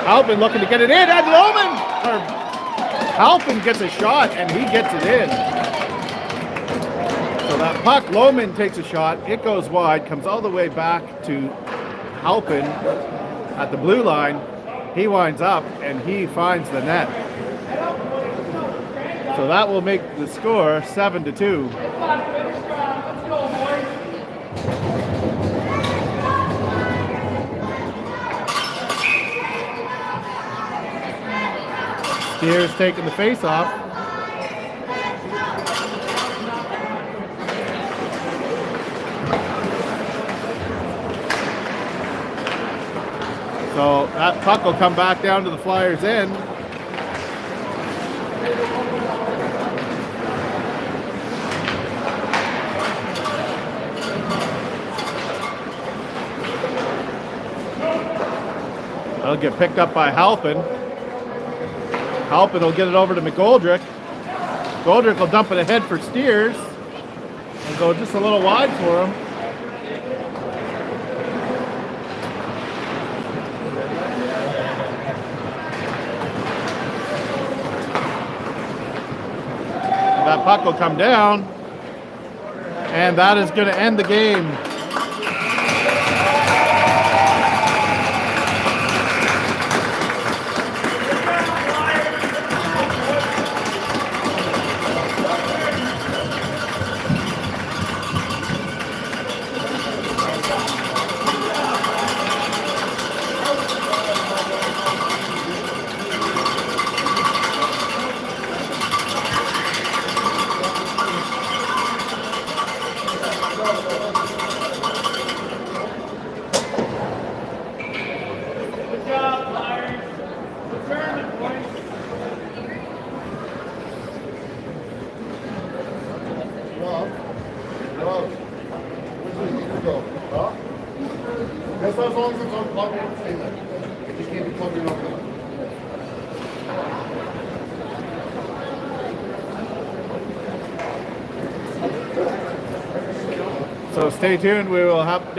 Halpin looking to get it in, and Halpin gets a shot, and he gets it in. So that puck, Lohman takes a shot, it goes wide, comes all the way back to Halpin at the blue line. He winds up, and he finds the net. So that will make the score 7-2. Steers taking the face off. So that puck will come back down to the Flyers' end. That'll get picked up by Halpin. Halpin will get it over to McGoldrick. Goldrick will dump it ahead for Steers and go just a little wide for him. That puck will come down, and that is going to end the game. That's as long as it's unplugged, it's stay there. It just can't be plugged in over. So stay tuned. We will have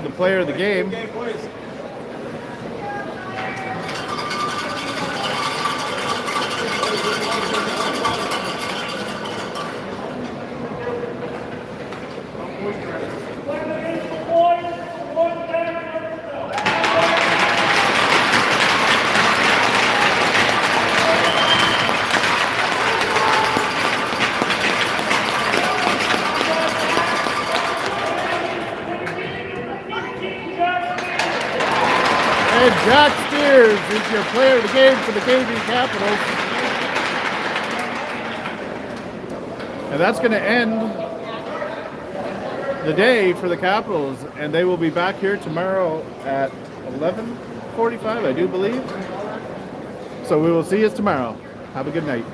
the player of the game. And Jack Steers is your player of the game for the KV Capitals. And that's going to end the day for the Capitals. And they will be back here tomorrow at 11:45, I do believe. So we will see you tomorrow. Have a good night.